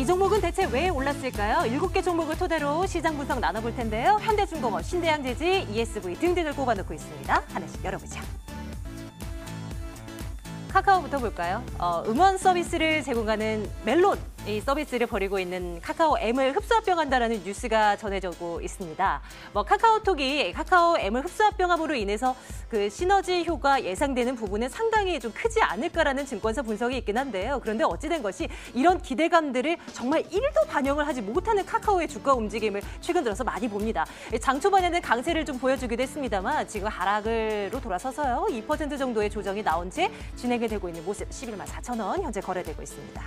종목은 대체 왜 올랐을까요? 7개 종목을 토대로 시장 분석 나눠볼 텐데요. 현대중공업, 신대양재지, ESV 등등을 꼽아놓고 있습니다. 하나씩 열어보자. 카카오부터 볼까요? 음원 서비스를 제공하는 멜론, 이 서비스를 벌이고 있는 카카오 M을 흡수합병한다라는 뉴스가 전해지고 있습니다. 카카오톡이 카카오 M을 흡수합병함으로 인해서 그 시너지 효과 예상되는 부분은 상당히 좀 크지 않을까라는 증권사 분석이 있긴 한데요. 그런데 어찌된 것이 이런 기대감들을 정말 1도 반영을 하지 못하는 카카오의 주가 움직임을 최근 들어서 많이 봅니다. 장 초반에는 강세를 좀 보여주기도 했습니다만 지금 하락으로 돌아서서요. 2% 정도의 조정이 나온 채 진행이 되고 있는 모습, 11만 4천 원 현재 거래되고 있습니다.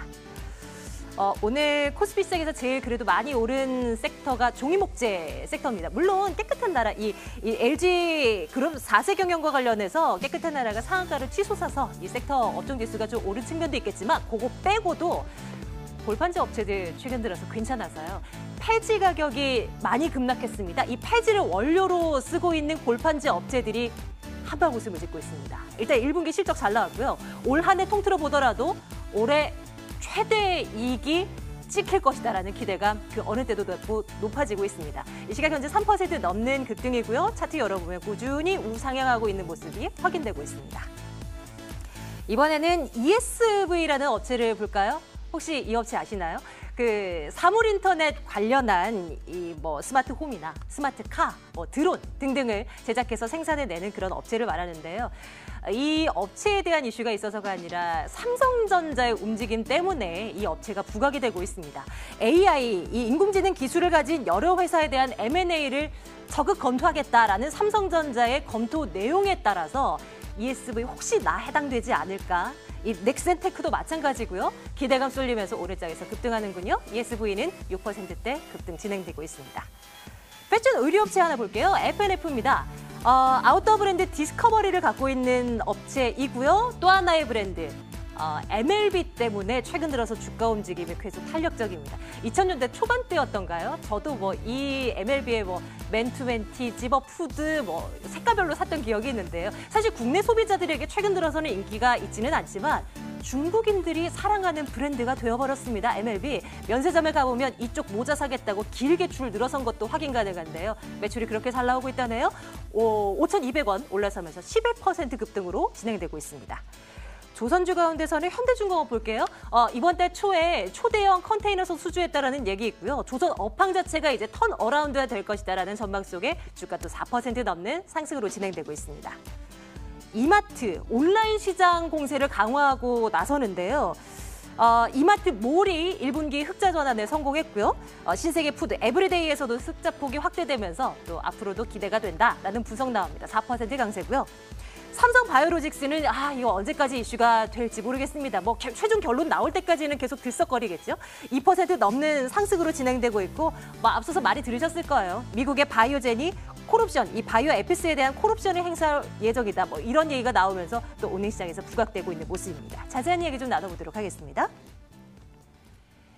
오늘 코스피 시장에서 제일 그래도 많이 오른 섹터가 종이목재 섹터입니다. 물론 깨끗한 나라, 이 LG 그룹 4세 경영과 관련해서 깨끗한 나라가 상한가를 취소사서 이 섹터 업종 지수가 좀 오른 측면도 있겠지만 그거 빼고도 골판지 업체들 최근 들어서 괜찮아서요. 폐지 가격이 많이 급락했습니다. 이 폐지를 원료로 쓰고 있는 골판지 업체들이 한방 웃음을 짓고 있습니다. 일단 1분기 실적 잘 나왔고요. 올 한 해 통틀어 보더라도 올해 최대 이익이 찍힐 것이다라는 기대감 그 어느 때도 더 높아지고 있습니다. 이 시각 현재 3% 넘는 급등이고요. 차트 열어보면 꾸준히 우상향하고 있는 모습이 확인되고 있습니다. 이번에는 ESV라는 업체를 볼까요? 혹시 이 업체 아시나요? 그 사물 인터넷 관련한 이 스마트 홈이나 스마트 카, 드론 등등을 제작해서 생산해내는 그런 업체를 말하는데요. 이 업체에 대한 이슈가 있어서가 아니라 삼성전자의 움직임 때문에 이 업체가 부각이 되고 있습니다. AI, 이 인공지능 기술을 가진 여러 회사에 대한 M&A를 적극 검토하겠다라는 삼성전자의 검토 내용에 따라서 ESV 혹시 나 해당되지 않을까? 이 넥센테크도 마찬가지고요. 기대감 쏠리면서 오늘장에서 급등하는군요. ESV는 6%대 급등 진행되고 있습니다. 패션 의류업체 하나 볼게요. F&F입니다. 아웃도어 브랜드 디스커버리를 갖고 있는 업체이고요. 또 하나의 브랜드 MLB 때문에 최근 들어서 주가 움직임이 계속 탄력적입니다. 2000년대 초반대였던가요? 저도 이 MLB의 맨투맨 티, 집업 푸드 색깔별로 샀던 기억이 있는데요. 사실 국내 소비자들에게 최근 들어서는 인기가 있지는 않지만 중국인들이 사랑하는 브랜드가 되어버렸습니다. MLB. 면세점에 가보면 이쪽 모자 사겠다고 길게 줄 늘어선 것도 확인 가능한데요. 매출이 그렇게 잘 나오고 있다네요. 5,200원 올라서면서 11% 급등으로 진행되고 있습니다. 조선주 가운데서는 현대중공업 볼게요. 이번 달 초에 초대형 컨테이너선 수주했다라는 얘기 있고요. 조선 업황 자체가 이제 턴 어라운드가 될 것이다라는 전망 속에 주가 또 4% 넘는 상승으로 진행되고 있습니다. 이마트 온라인 시장 공세를 강화하고 나서는데요. 이마트 몰이 1분기 흑자 전환에 성공했고요. 신세계 푸드 에브리데이에서도 흑자폭이 확대되면서 또 앞으로도 기대가 된다라는 분석 나옵니다. 4% 강세고요. 삼성 바이오로직스는 이거 언제까지 이슈가 될지 모르겠습니다. 최종 결론 나올 때까지는 계속 들썩거리겠죠. 2% 넘는 상승으로 진행되고 있고 앞서서 많이 들으셨을 거예요. 미국의 바이오젠이 콜옵션, 이 바이오 에피스에 대한 콜옵션을 행사할 예정이다. 이런 얘기가 나오면서 또 오늘 시장에서 부각되고 있는 모습입니다. 자세한 얘기 좀 나눠보도록 하겠습니다.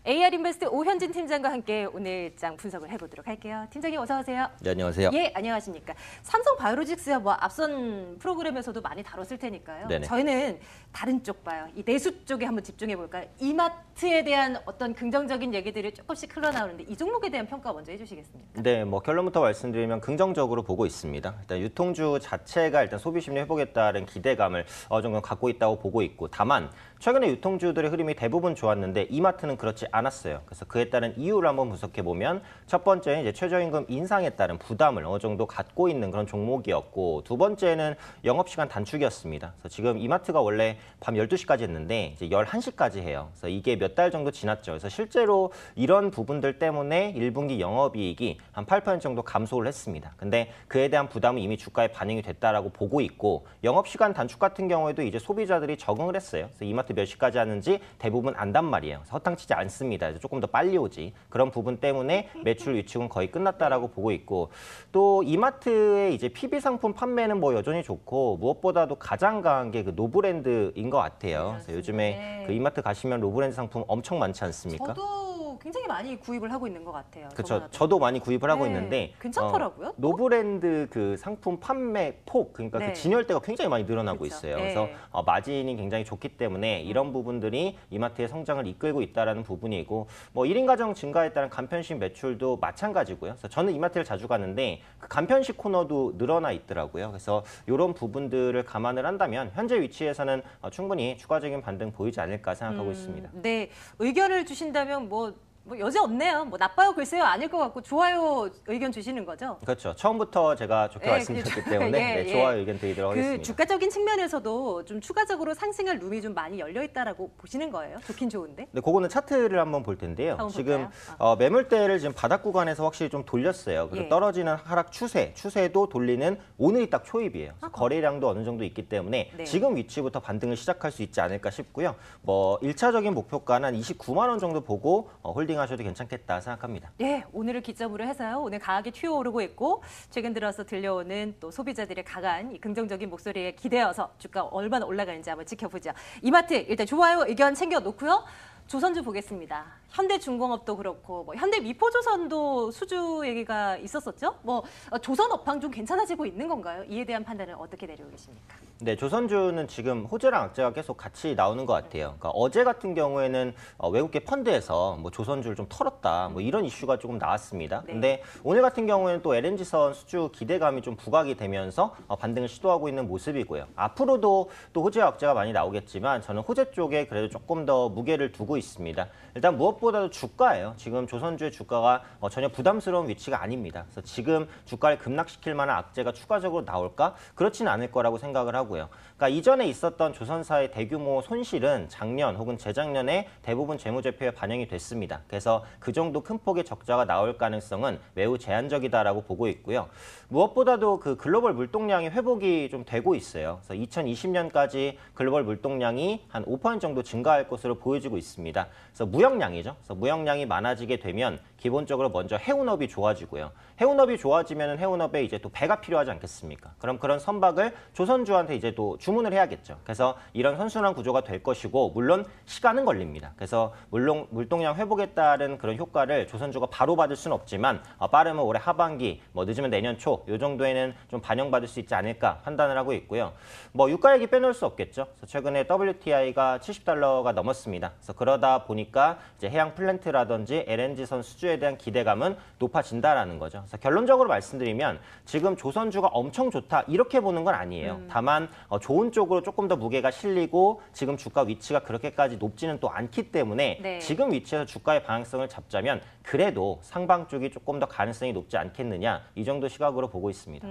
AR인베스트 오현진 팀장과 함께 오늘 장 분석을 해보도록 할게요. 팀장님 어서 오세요. 네, 안녕하세요. 예, 안녕하십니까. 삼성 바이오로직스야 앞선 프로그램에서도 많이 다뤘을 테니까요. 네네. 저희는 다른 쪽 봐요. 이 내수 쪽에 한번 집중해 볼까요? 이마트에 대한 어떤 긍정적인 얘기들이 조금씩 흘러나오는데 이 종목에 대한 평가 먼저 해주시겠습니까? 네, 결론부터 말씀드리면 긍정적으로 보고 있습니다. 일단 유통주 자체가 일단 소비 심리 회복했다는 기대감을 어느 정도 갖고 있다고 보고 있고, 다만 최근에 유통주들의 흐름이 대부분 좋았는데 이마트는 그렇지 않았어요. 그래서 그에 따른 이유를 한번 분석해 보면 첫 번째는 이제 최저임금 인상에 따른 부담을 어느 정도 갖고 있는 그런 종목이었고, 두 번째는 영업시간 단축이었습니다. 그래서 지금 이마트가 원래 밤 12시까지 했는데 이제 11시까지 해요. 그래서 이게 몇 달 정도 지났죠. 그래서 실제로 이런 부분들 때문에 1분기 영업이익이 한 8% 정도 감소를 했습니다. 근데 그에 대한 부담은 이미 주가에 반영이 됐다라고 보고 있고, 영업시간 단축 같은 경우에도 이제 소비자들이 적응을 했어요. 그래서 이마트 몇 시까지 하는지 대부분 안단 말이에요. 그래서 허탕치지 않습니다. 그래서 조금 더 빨리 오지. 그런 부분 때문에 매출 위축은 거의 끝났다라고 보고 있고, 또 이마트의 이제 PB 상품 판매는 여전히 좋고, 무엇보다도 가장 강한 게 그 노브랜드인 것 같아요. 그래서 요즘에 그 이마트 가시면 노브랜드 상품 엄청 많지 않습니까? 저도 굉장히 많이 구입을 하고 있는 것 같아요. 그렇죠. 저도 많이 구입을 하고 네, 있는데 괜찮더라고요. 노브랜드 그 상품 판매 폭, 그러니까 네. 그 진열대가 굉장히 많이 늘어나고 그렇죠. 있어요. 네. 그래서 마진이 굉장히 좋기 때문에 이런 부분들이 이마트의 성장을 이끌고 있다라는 부분이고, 뭐 1인 가정 증가에 따른 간편식 매출도 마찬가지고요. 그래서 저는 이마트를 자주 가는데 그 간편식 코너도 늘어나 있더라고요. 그래서 이런 부분들을 감안을 한다면 현재 위치에서는 충분히 추가적인 반등 보이지 않을까 생각하고 있습니다. 네, 의견을 주신다면 뭐 여지 없네요. 뭐 나빠요, 글쎄요, 아닐 것 같고 좋아요 의견 주시는 거죠? 그렇죠. 처음부터 제가 좋게 말씀드렸기 때문에 예, 좋아요 의견 드리도록 하겠습니다. 그 주가적인 측면에서도 좀 추가적으로 상승할 룸이 좀 많이 열려 있다라고 보시는 거예요? 좋긴 좋은데. 네, 그거는 차트를 한번 볼 텐데요. 한번 지금 볼까요? 매물대를 지금 바닥 구간에서 확실히 좀 돌렸어요. 그리고 예. 떨어지는 하락 추세도 돌리는 오늘이 딱 초입이에요. 그래서 거래량도 어느 정도 있기 때문에 네. 지금 위치부터 반등을 시작할 수 있지 않을까 싶고요. 뭐 1차적인 목표가는 한 29만 원 정도 보고 홀딩하셔도 괜찮겠다 생각합니다. 예, 오늘을 기점으로 해서요. 오늘 강하게 튀어오르고 있고 최근 들어서 들려오는 또 소비자들의 강한 이 긍정적인 목소리에 기대어서 주가 얼마나 올라가는지 한번 지켜보죠. 이마트 일단 좋아요 의견 챙겨 놓고요. 조선주 보겠습니다. 현대중공업도 그렇고 뭐 현대미포조선도 수주 얘기가 있었었죠. 뭐 조선업황 좀 괜찮아지고 있는 건가요? 이에 대한 판단은 어떻게 내리고 계십니까? 네, 조선주는 지금 호재랑 악재가 계속 같이 나오는 것 같아요. 그러니까 어제 같은 경우에는 외국계 펀드에서 뭐 조선주를 좀 털었다, 뭐 이런 이슈가 조금 나왔습니다. 네. 근데 오늘 같은 경우에는 또 LNG선 수주 기대감이 좀 부각이 되면서 반등을 시도하고 있는 모습이고요. 앞으로도 또 호재와 악재가 많이 나오겠지만 저는 호재 쪽에 그래도 조금 더 무게를 두고 있습니다. 일단 무엇보다도 주가예요. 지금 조선주의 주가가 전혀 부담스러운 위치가 아닙니다. 그래서 지금 주가를 급락시킬 만한 악재가 추가적으로 나올까? 그렇지는 않을 거라고 생각을 하고요. 그러니까 이전에 있었던 조선사의 대규모 손실은 작년 혹은 재작년에 대부분 재무제표에 반영이 됐습니다. 그래서 그 정도 큰 폭의 적자가 나올 가능성은 매우 제한적이다라고 보고 있고요. 무엇보다도 그 글로벌 물동량이 회복이 좀 되고 있어요. 그래서 2020년까지 글로벌 물동량이 한 5% 정도 증가할 것으로 보여지고 있습니다. 그래서 무역량이죠. 그래서 무역량이 많아지게 되면 기본적으로 먼저 해운업이 좋아지고요. 해운업이 좋아지면 해운업에 이제 또 배가 필요하지 않겠습니까? 그럼 그런 선박을 조선주한테 이제 또 주문을 해야겠죠. 그래서 이런 선순환 구조가 될 것이고, 물론 시간은 걸립니다. 그래서 물론 물동량 회복에 따른 그런 효과를 조선주가 바로 받을 수는 없지만 빠르면 올해 하반기, 뭐 늦으면 내년 초 이 정도에는 좀 반영받을 수 있지 않을까 판단을 하고 있고요. 뭐 유가 얘기 빼놓을 수 없겠죠. 그래서 최근에 WTI가 $70가 넘었습니다. 그래서 그러다 보니까 이제 해양 플랜트라든지 LNG선 수주에 대한 기대감은 높아진다라는 거죠. 그래서 결론적으로 말씀드리면 지금 조선주가 엄청 좋다 이렇게 보는 건 아니에요. 다만 좋은 쪽으로 조금 더 무게가 실리고 지금 주가 위치가 그렇게까지 높지는 또 않기 때문에 네. 지금 위치에서 주가의 방향성을 잡자면 그래도 상방 쪽이 조금 더 가능성이 높지 않겠느냐, 이 정도 시각으로 보고 있습니다.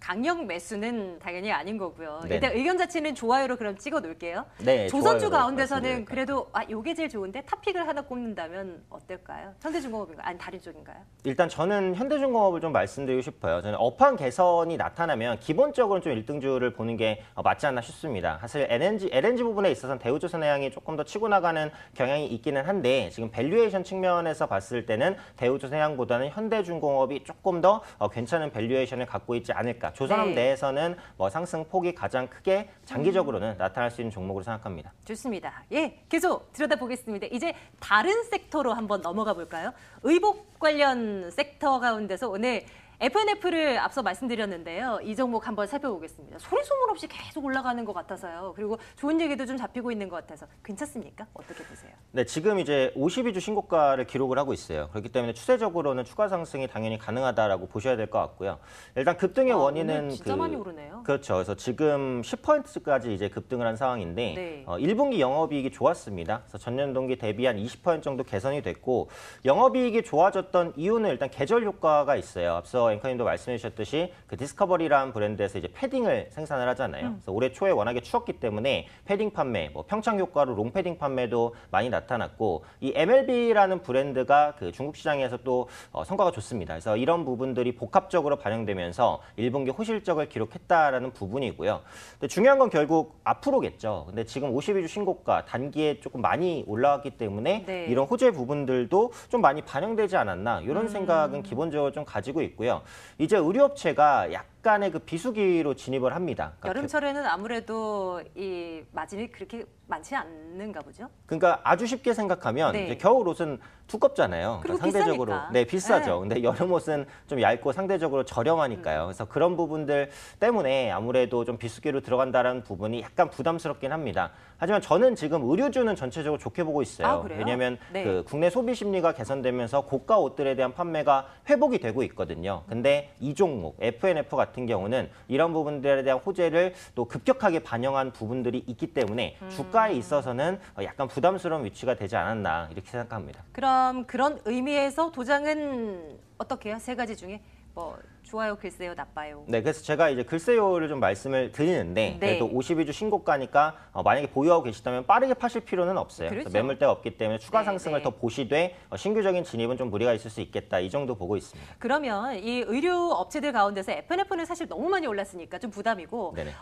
강력 매수는 당연히 아닌 거고요. 네네. 일단 의견 자체는 좋아요로 그럼 찍어 놓을게요. 네, 조선주 좋아요로 가운데서는 말씀드릴까요? 그래도 요게 제일 좋은데 탑픽을 하나 꼽는다면 어떨까요? 현대중공업인가요? 아니 다른 쪽인가요? 일단 저는 현대중공업을 좀 말씀드리고 싶어요. 저는 업황 개선이 나타나면 기본적으로는 좀 1등주를 보는 게 맞지 않나 싶습니다. 사실 LNG 부분에 있어서는 대우조선해양이 조금 더 치고 나가는 경향이 있기는 한데 지금 밸류에이션 측면에서 봤을 때는 대우조선해양보다는 현대중공업이 조금 더 괜찮은 밸류에이션을 갖고 있지 않을까. 조선업 네. 내에서는 뭐 상승 폭이 가장 크게 장기적으로는 나타날 수 있는 종목으로 생각합니다. 좋습니다. 예, 계속 들여다보겠습니다. 이제 다른 섹터로 한번 넘어가 볼까요? 의복 관련 섹터 가운데서 오늘 FNF를 앞서 말씀드렸는데요. 이 종목 한번 살펴보겠습니다. 소리 소문 없이 계속 올라가는 것 같아서요. 그리고 좋은 얘기도 좀 잡히고 있는 것 같아서 괜찮습니까? 어떻게 보세요? 네, 지금 이제 52주 신고가를 기록을 하고 있어요. 그렇기 때문에 추세적으로는 추가 상승이 당연히 가능하다라고 보셔야 될 것 같고요. 일단 급등의 원인은 오늘 진짜 많이 오르네요. 그렇죠. 그래서 지금 10%까지 이제 급등을 한 상황인데 네. 1분기 영업이익이 좋았습니다. 그래서 전년 동기 대비 한 20% 정도 개선이 됐고, 영업이익이 좋아졌던 이유는 일단 계절 효과가 있어요. 앞서 앵커님도 말씀해 주셨듯이 그 디스커버리라는 브랜드에서 이제 패딩을 생산을 하잖아요. 그래서 올해 초에 워낙에 추웠기 때문에 패딩 판매, 뭐 평창 효과로 롱패딩 판매도 많이 나타났고, 이 MLB라는 브랜드가 그 중국 시장에서 또 성과가 좋습니다. 그래서 이런 부분들이 복합적으로 반영되면서 1분기 호실적을 기록했다라는 부분이고요. 근데 중요한 건 결국 앞으로겠죠. 근데 지금 52주 신고가 단기에 조금 많이 올라왔기 때문에 네. 이런 호재 부분들도 좀 많이 반영되지 않았나, 이런 생각은 기본적으로 좀 가지고 있고요. 이제 의류업체가 약간의 그 비수기로 진입을 합니다. 그러니까 여름철에는 아무래도 이 마진이 그렇게 많지 않는가 보죠? 그러니까 아주 쉽게 생각하면 네. 이제 겨울 옷은 두껍잖아요. 그리고 그러니까 상대적으로 비싸니까. 네, 비싸죠. 네. 근데 여름 옷은 좀 얇고 상대적으로 저렴하니까요. 그래서 그런 부분들 때문에 아무래도 좀 비수기로 들어간다는 부분이 약간 부담스럽긴 합니다. 하지만 저는 지금 의류주는 전체적으로 좋게 보고 있어요. 아, 그래요? 왜냐하면 네. 그 국내 소비 심리가 개선되면서 고가 옷들에 대한 판매가 회복이 되고 있거든요. 근데 이 종목 FNF 같은 경우는 이런 부분들에 대한 호재를 또 급격하게 반영한 부분들이 있기 때문에 주가에 있어서는 약간 부담스러운 위치가 되지 않았나 이렇게 생각합니다. 그럼 그런 의미에서 도장은 어떻게 해요? 세 가지 중에 뭐 좋아요, 글쎄요, 나빠요. 네, 그래서 제가 이제 글쎄요를 좀 말씀을 드리는데 네. 그래도 52주 신고가니까 만약에 보유하고 계시다면 빠르게 파실 필요는 없어요. 그렇죠. 그래서 매물대가 없기 때문에 추가 네, 상승을 네. 더 보시되 신규적인 진입은 좀 무리가 있을 수 있겠다. 이 정도 보고 있습니다. 그러면 이 의류 업체들 가운데서 FNF는 사실 너무 많이 올랐으니까 좀 부담이고 네네.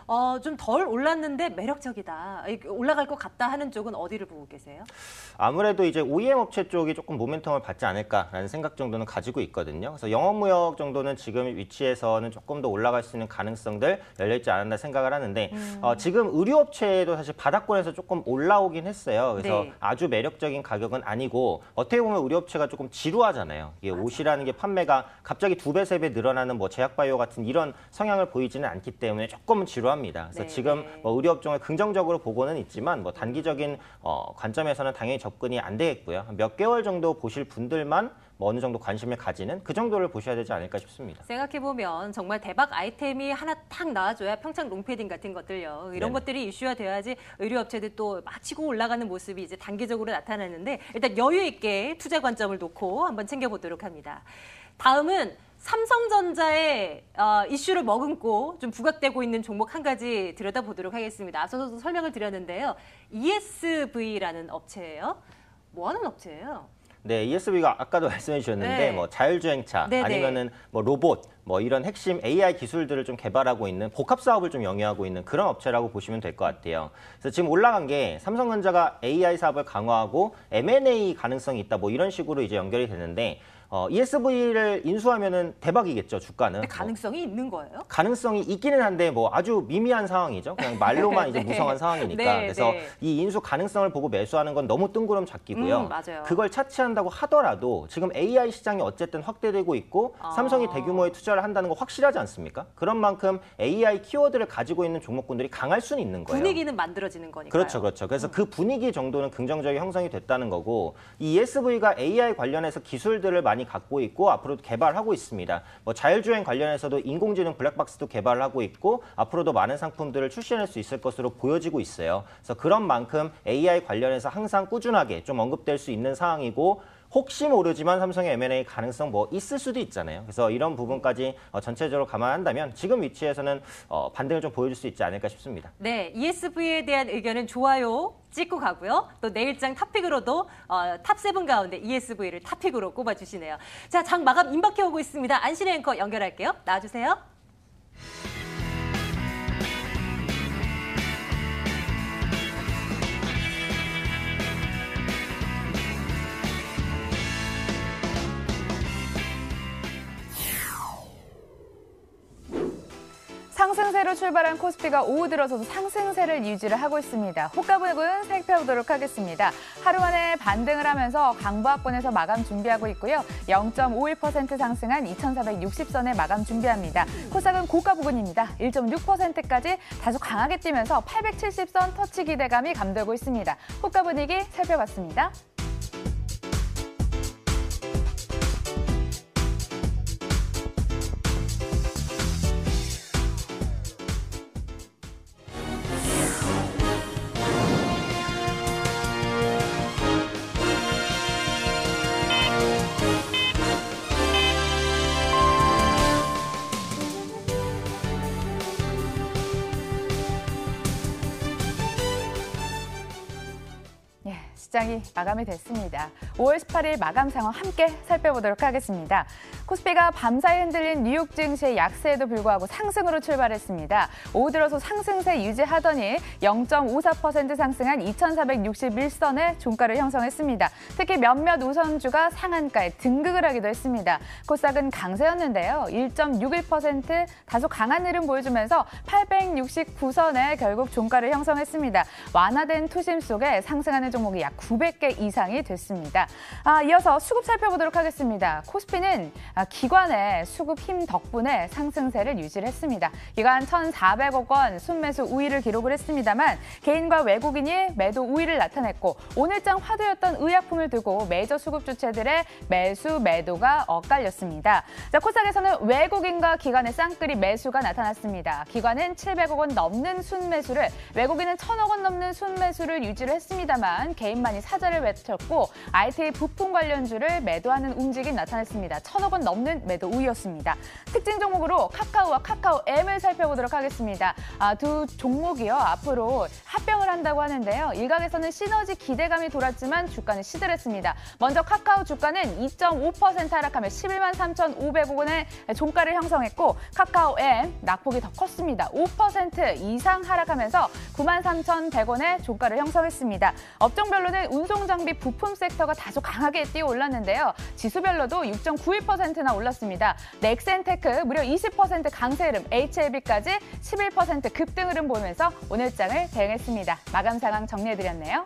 좀 덜 올랐는데 매력적이다. 올라갈 것 같다 하는 쪽은 어디를 보고 계세요? 아무래도 이제 OEM 업체 쪽이 조금 모멘텀을 받지 않을까라는 생각 정도는 가지고 있거든요. 그래서 영업무역 정도는 지금 위치에서는 조금 더 올라갈 수 있는 가능성들 열려있지 않았나 생각을 하는데 지금 의류업체도 사실 바닥권에서 조금 올라오긴 했어요. 그래서 네. 아주 매력적인 가격은 아니고 어떻게 보면 의류업체가 조금 지루하잖아요. 이게 옷이라는 게 판매가 갑자기 2배, 3배 늘어나는 뭐 제약바이오 같은 이런 성향을 보이지는 않기 때문에 조금은 지루합니다. 그래서 네, 지금 네. 뭐 의류업종을 긍정적으로 보고는 있지만 뭐 단기적인 관점에서는 당연히 접근이 안 되겠고요. 몇 개월 정도 보실 분들만 뭐 어느 정도 관심을 가지는 그 정도를 보셔야 되지 않을까 싶습니다. 생각해보면 정말 대박 아이템이 하나 탁 나와줘야 평창 롱패딩 같은 것들요. 이런 네네. 것들이 이슈화 돼야지 의류업체들 또 마치고 올라가는 모습이 이제 단기적으로 나타나는데 일단 여유 있게 투자 관점을 놓고 한번 챙겨보도록 합니다. 다음은 삼성전자의 이슈를 머금고 좀 부각되고 있는 종목 한 가지 들여다보도록 하겠습니다. 앞서서도 설명을 드렸는데요. ESV라는 업체예요. 뭐 하는 업체예요? 네, ESV가 아까도 말씀해 주셨는데 네. 뭐 자율주행차 네네. 아니면은 뭐 로봇 뭐 이런 핵심 AI 기술들을 좀 개발하고 있는 복합 사업을 좀 영위하고 있는 그런 업체라고 보시면 될 것 같아요. 그래서 지금 올라간 게 삼성전자가 AI 사업을 강화하고 M&A 가능성이 있다 뭐 이런 식으로 이제 연결이 되는데 ESV를 인수하면은 대박이겠죠, 주가는. 근데 가능성이 있는 거예요? 가능성이 있기는 한데 뭐 아주 미미한 상황이죠. 그냥 말로만 이제 네. 무성한 상황이니까. 네, 그래서 네. 이 인수 가능성을 보고 매수하는 건 너무 뜬구름 잡기고요. 맞아요. 그걸 차치한다고 하더라도 지금 AI 시장이 어쨌든 확대되고 있고 삼성이 대규모의 투자를 한다는 거 확실하지 않습니까? 그런 만큼 AI 키워드를 가지고 있는 종목군들이 강할 수는 있는 거예요. 분위기는 만들어지는 거니까요. 그렇죠, 그렇죠. 그래서 그 분위기 정도는 긍정적인 형성이 됐다는 거고 이 ESV가 AI 관련해서 기술들을 많이 갖고 있고 앞으로도 개발하고 있습니다. 뭐 자율주행 관련해서도 인공지능 블랙박스도 개발을 하고 있고 앞으로도 많은 상품들을 출시할 수 있을 것으로 보여지고 있어요. 그래서 그런 만큼 AI 관련해서 항상 꾸준하게 좀 언급될 수 있는 상황이고 혹시 모르지만 삼성의 M&A 가능성 뭐 있을 수도 있잖아요. 그래서 이런 부분까지 전체적으로 감안한다면 지금 위치에서는 반등을 좀 보여줄 수 있지 않을까 싶습니다. 네, ESV에 대한 의견은 좋아요 찍고 가고요. 또 내일장 탑픽으로도 탑7 가운데 ESV를 탑픽으로 꼽아주시네요. 자, 장 마감 임박해 오고 있습니다. 안신혜 앵커 연결할게요. 나와주세요. 상승세로 출발한 코스피가 오후 들어서도 상승세를 유지를 하고 있습니다. 호가부근 살펴보도록 하겠습니다. 하루 만에 반등을 하면서 강보합권에서 마감 준비하고 있고요. 0.51% 상승한 2,460선에 마감 준비합니다. 코스닥은 고가 부근입니다. 1.6%까지 다소 강하게 뛰면서 870선 터치 기대감이 감돌고 있습니다. 호가 분위기 살펴봤습니다. 시장이 마감이 됐습니다. 5월 18일 마감 상황 함께 살펴보도록 하겠습니다. 코스피가 밤사이 흔들린 뉴욕 증시의 약세에도 불구하고 상승으로 출발했습니다. 오후 들어서 상승세 유지하더니 0.54% 상승한 2,461선의 종가를 형성했습니다. 특히 몇몇 우선주가 상한가에 등극을 하기도 했습니다. 코스닥은 강세였는데요. 1.61% 다소 강한 흐름 보여주면서 869선에 결국 종가를 형성했습니다. 완화된 투심 속에 상승하는 종목이 약 900개 이상이 됐습니다. 이어서 수급 살펴보도록 하겠습니다. 코스피는 기관의 수급 힘 덕분에 상승세를 유지를 했습니다. 기관 1,400억 원 순매수 우위를 기록을 했습니다만 개인과 외국인이 매도 우위를 나타냈고 오늘장 화두였던 의약품을 두고 메이저 수급 주체들의 매수 매도가 엇갈렸습니다. 코스닥에서는 외국인과 기관의 쌍끌이 매수가 나타났습니다. 기관은 700억 원 넘는 순매수를 외국인은 1,000억 원 넘는 순매수를 유지를 했습니다만 개인만이 사자를 외쳤고 IT 부품 관련주를 매도하는 움직임 나타났습니다. 1,000억 원 넘는 매도 우위였습니다. 특징 종목으로 카카오와 카카오M을 살펴보도록 하겠습니다. 두 종목이요 앞으로 합병을 한다고 하는데요. 일각에서는 시너지 기대감이 돌았지만 주가는 시들했습니다. 먼저 카카오 주가는 2.5% 하락하며 11만 3,500억 원의 종가를 형성했고 카카오M 낙폭이 더 컸습니다. 5% 이상 하락하면서 9만 3,100원의 종가를 형성했습니다. 업종별로는 운송장비 부품 섹터가 다소 강하게 뛰어올랐는데요. 지수별로도 6.91%나 올랐습니다. 넥센테크 무려 20% 강세 흐름, HLB까지 11% 급등 흐름 보이면서 오늘 장을 대응했습니다. 마감 상황 정리해드렸네요.